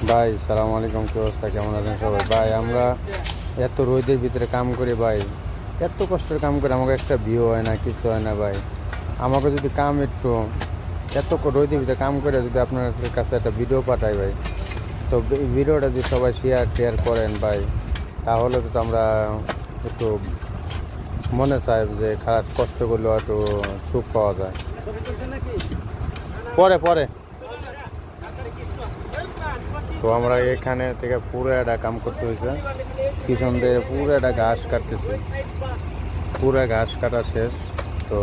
ভাই সালাম আলাইকুম, কি অবস্থা, কেমন আছেন সবাই? ভাই আমরা এত রোদের ভিতরে কাম করি ভাই, এত কষ্টের কাম করে আমাকে একটা ভিউ হয় না, কিছু হয় না ভাই। আমাকে যদি কাম একটু এত রোদের ভিতরে কাম করে যদি আপনার কাছে একটা ভিডিও পাঠাই ভাই, তো ভিডিওটা যদি সবাই শেয়ার করেন ভাই, তাহলে তো আমরা একটু মনে চাই যে খারাপ কষ্ট করলেও একটু সুখ পাওয়া যায়। পরে পরে তো আমরা এখানে থেকে পুরো একটা কাম করতে হয়েছে, পিছন দিয়ে পুরো একটা ঘাস কাটতেছি, পুরো ঘাস কাটা শেষ। তো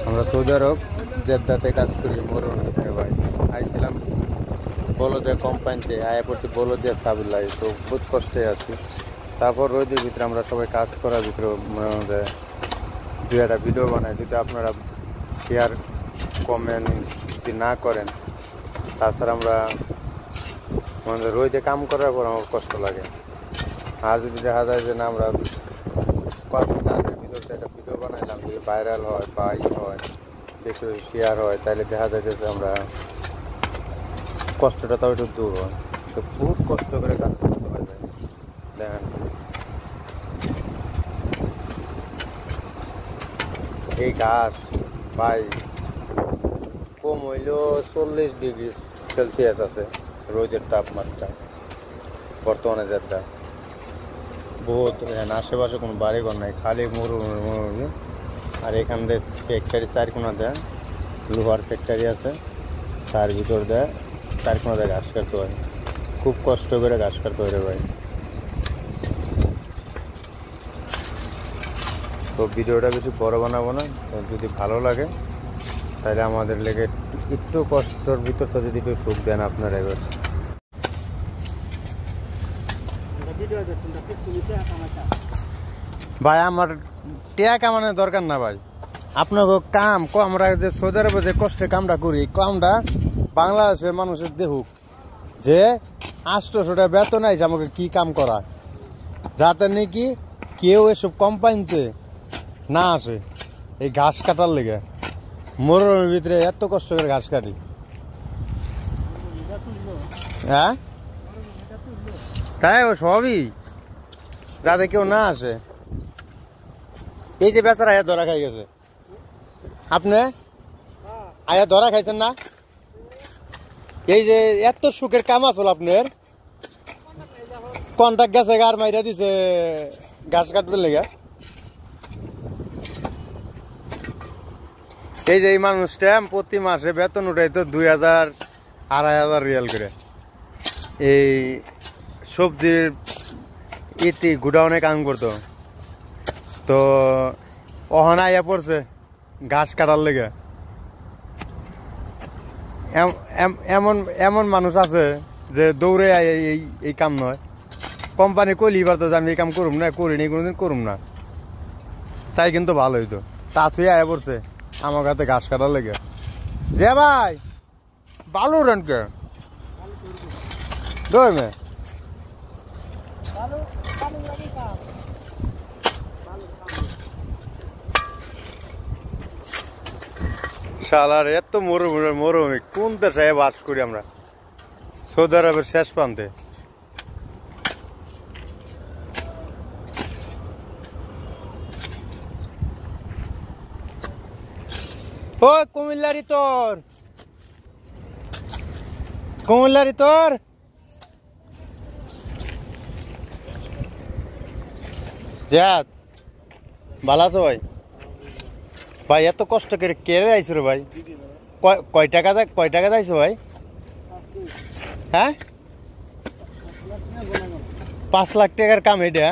আমরা সৌদি আরব জেদ্দাতে কাজ করি, মরুভূমিতে ভাই। আইছিলাম বলদিয়া কোম্পানিতে, আয়া পড়ছি বলদিয়া সাবিল্লাই, তো বহুত কষ্টে আছি। তারপর রোদের ভিতরে আমরা সবাই কাজ করার ভিতরে দু একটা ভিডিও বানাই, যদি আপনারা শেয়ার কমেন্ট যদি না করেন, তাছাড়া আমরা আমাদের রোদে কাম করার পর আমার কষ্ট লাগে। আর যদি দেখা যায় যে না আমরা তাদের ভিতরে একটা ভিডিও বানাইলাম, যদি ভাইরাল হয় বা হয়, বেশি বেশি শেয়ার হয়, তাহলে দেখা যায় যে আমরা কষ্টটা তাও একটু দূর হয়। তো বহুত কষ্ট করে কাজ করতে হয় ভাই। দেখেন এই ঘাস ভাই কম হইলেও 40 ডিগ্রি সেলসিয়াস আছে রোদের তাপমাত্রা বর্তমানে জেদ্দা। বহুত আশেপাশে কোনো বাড়িঘর নাই, খালি মরুভূমি। আর এখান দিয়ে ফ্যাক্টরি চারকোনা দেয়, লোহার ফ্যাক্টরি আছে, তার ভিতর দেয় চারকোনা দেয় ঘাস কাটতে হয়। খুব কষ্ট করে ঘাস কাটতে হয় রে ভাই। তো ভিডিওটা বেশি বড় বানাবো না, তো যদি ভালো লাগে তাহলে আমাদের লেগে একটু কষ্টর ভিতর তো যদি একটু সুখ দেন আপনারা। এবার ভাই আমার টিয়া কামানোর দরকার না ভাই, আপনাকে কাম আমরা যে সৌদি আরবে যে কষ্টের কামটা করি, কামটা বাংলাদেশের মানুষের দেখুক যে 800 টাকা বেতন আইছে আমাকে কি কাম করা, যাতে নাকি কেউ এসব কোম্পানিতে না আসে এই ঘাস কাটার লেগে। মরুভূমির ভিতরে এত কষ্ট করে ঘাস কাটি। হ্যাঁ তাই সবই, যাতে কেউ না আসে। এই যে বেচারা আয়া ধরা খাই গেছে, আপনি আয়া ধরা খাইছেন না? এই যে এত সুখের কাম আসল আপনার, কন্ট্রাক্ট গেছে গার মাইরা দিছে ঘাস কাটবে লেগে। এই যে এই মানুষটা প্রতি মাসে বেতন উঠাইতো 2000-2500 রিয়াল করে। এই সবজির ইতি গুডাউনে কাম করতো, তো ওখানে আইয়া পড়ছে ঘাস কাটার লেগে। এমন এমন মানুষ আছে যে দৌড়ে এই কাম নয়, কোম্পানি কইলি এবার তো আমি এই কাম করুম না, করিনি কোনোদিন, করুম না, তাই কিন্তু ভালো হইতো। তা তুই আয়া পড়ছে আমার কাছে ঘাস কাটার লেগে। যে ভাই ভালো রেনকে দৌড় শালার এত মরুভূমি কোন দেশে বাস করি আমরা? সৌদি আরবের শেষ প্রান্তে। ও কুমিল্লারি তোর জাত ভালো আছো ভাই? ভাই এত কষ্ট করে কেড়ে আইছো রে ভাই, কয় টাকা যাইছো ভাই? হ্যাঁ 5 লাখ টাকার কাম এটা?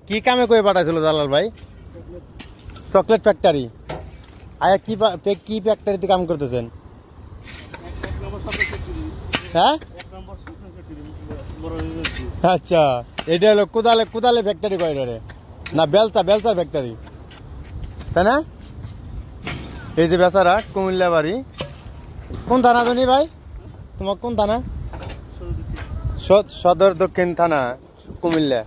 কি কামে কয়ে পাঠাইছিল দালাল ভাই? Chocolate factory. আয়া কি ফ্যাক্টরিতে কাম করতেছেন? হ্যাঁ আচ্ছা, এটা হলো কোদালে ফ্যাক্টরি কয় রে না, বেলসার ফ্যাক্টরি, তাই না? এই যে বেচারা কুমিল্লা বাড়ি, কোন থানা জানি ভাই তোমার? কোন থানা? সদর দক্ষিণ থানা কুমিল্লা।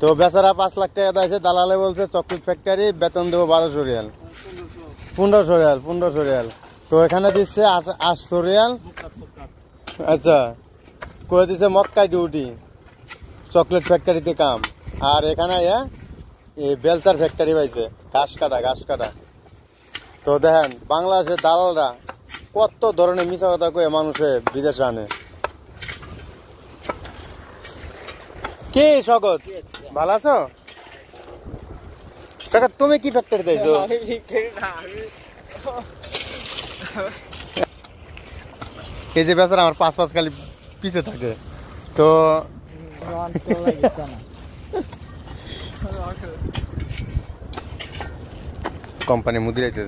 তো বেচারা 5 লাখ টাকা দিয়েছে, দালালে বলছে চকলেট ফ্যাক্টরি, বেতন দেবো 1200 রিয়াল, 1500 রিয়াল। তো এখানে দিচ্ছে 800 রিয়াল। আচ্ছা কয়ে দিছে মক্কায় ডিউটি, চকলেট ফ্যাক্টরিতে কাম। আর এখানে এই বেলচার ফ্যাক্টরি পাইছে, ঘাস কাটা। তো দেখেন বাংলাদেশের দালালরা কত ধরনের মিছা কথা কয়ে মানুষে বিদেশে আনে। কে স্বাগত, ভালো আছো? কাকা তুমি কি ফ্যাক্টরি দিয়েছো? এই যে বেচারা আমার পাঁচ খালি পিছে থাকে। তো কোম্পানি মুদিরাইতে